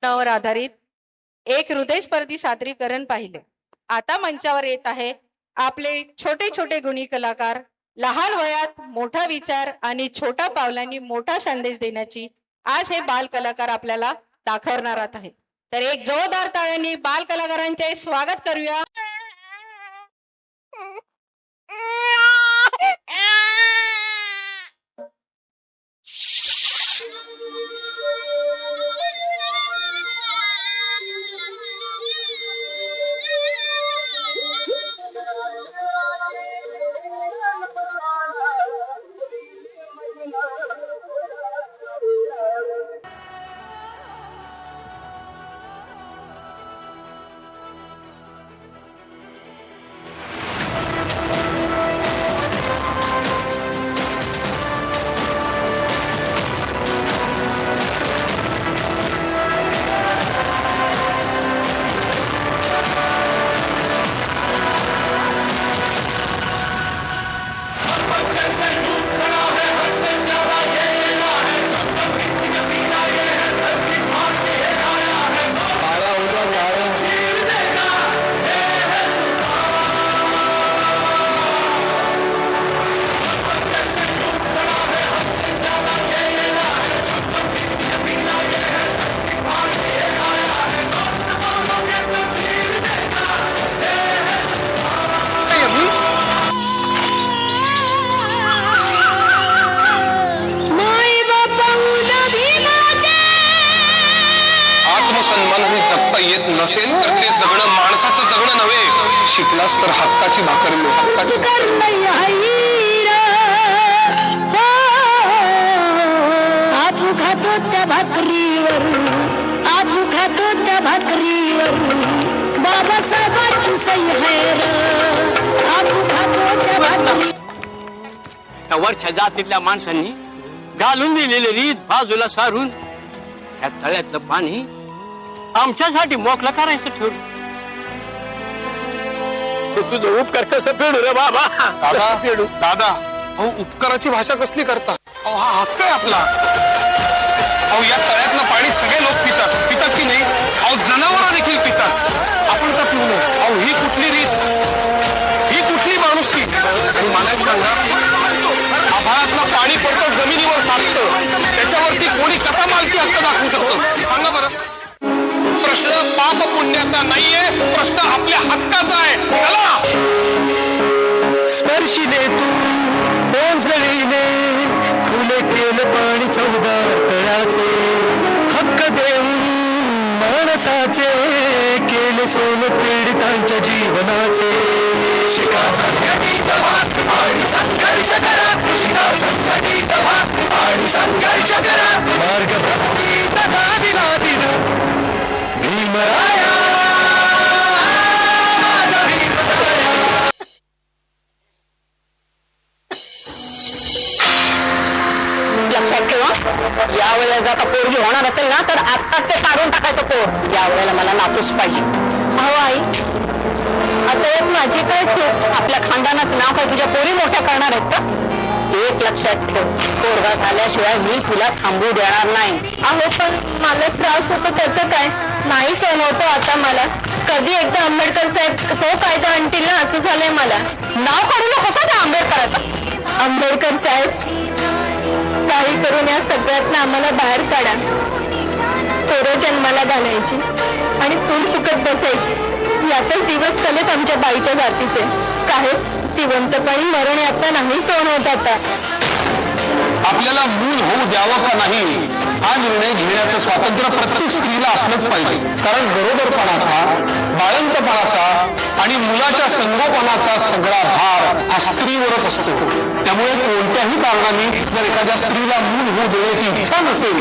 वर आधारित एक हृदयस्पर्धी सादरीकरण पाहिले. आता मंचावर येत आहे आपले छोटे छोटे गुणी कलाकार. लहान वयात मोठा विचार आणि छोट्या पावलांनी मोठा संदेश देण्याची आज हे बाल कलाकार आपल्याला दाखवणार आहे. तर एक जोरदार टाळ्यांनी बाल कलाकारांचे स्वागत करूया. आत्मसन्मानाने जगता येत नसेल तर ते जगणं माणसाचं जगणं नव्हे. शिकलास तर हक्काची भाकर मिळेल. आपू खातो त्या भाकरीवर, आपू खातो त्या भाकरीवर, बाबासाहेबांची सही है आपू खातो त्या भाकरी. वरच्या जातीतल्या माणसांनी घालून दिलेले रीत बाजूला सारून त्या तळ्यातलं पाणी आमच्यासाठी मोकळं करायचं ठेवलं. तुझं उपकार कसं फेडू रे बाबा? दादा दादा अहो उपकाराची भाषा कसली करता? अहो हा हक्क आहे आपला. अहो या तळ्यातलं पाणी सगळे लोक पितात की नाही? अहो जनावरं देखील पितात. आपण का पिऊ नये? अहो ही कुठली रीत, ही कुठली माणुसकी? आणि मला एक सांगा, आभाळातलं पाणी पडतं जमिनीवर साचतं, त्याच्यावरती कोणी कसा मालकी हक्क दाखवू शकतो? सांगा बरं. प्रश्न पाप पुण्याचा नाहीये, प्रश्न आपल्या हक्काचा आहे. चला स्पर्शिले तू ओंजळीने खुले केलं पाणी चौदार तळ्याचे, हक्क देऊन माणसाचे केले सोन पीडितांच्या जीवनाचे. शिका संघटित व्हा आणि संघर्ष करा, शिका संघटित व्हा आणि संघर्ष करा, मार्ग भक्तीत दिला दिला भीमराया. लक्षात ठेवा, या वेळेला जर आता पोरगी होणार असेल ना तर आत्ताच ते काढून टाकायचं पोर. या वेळेला मला नातूच पाहिजे. हो आई, आता एक माझी काय चूक? आपल्या खानदानाचं नाव काय तुझ्या पोरी मोठ्या करणार आहेत का? एक लक्षात ठेव, पोरगा झाल्याशिवाय मी तुला थांबू देणार नाही. अहो पण मला त्रास होतो त्याचं काय? नाही सहन होतो आता मला. कधी एकदा आंबेडकर साहेब तो कायदा आणतील ना असं झालंय मला. नाव काढू नकोस त्या आंबेडकराचं. आंबेडकर साहेब काही करून या सगळ्यातनं आम्हाला बाहेर काढा. सोरं जन्माला घालायची आणि चूल फुकत बसायची, यातच दिवस चालेत आमच्या बाईच्या जातीचे. साहेब जिवंतपणी मरण आता नाही सहन होत. आता आपल्याला मूल होऊ द्यावं का नाही हा निर्णय घेण्याचं स्वातंत्र्य प्रत्येक स्त्रीला असलंच पाहिजे. कारण गरोदरपणाचा, बाळंतपणाचा आणि मुलाच्या संगोपनाचा सगळा भार हा स्त्रीवरच असतो. त्यामुळे कोणत्याही कारणाने जर एखाद्या स्त्रीला मूल होऊ देण्याची इच्छा नसेल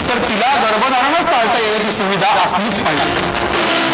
तर तिला गर्भधारणच टाळता येण्याची सुविधा असलीच पाहिजे.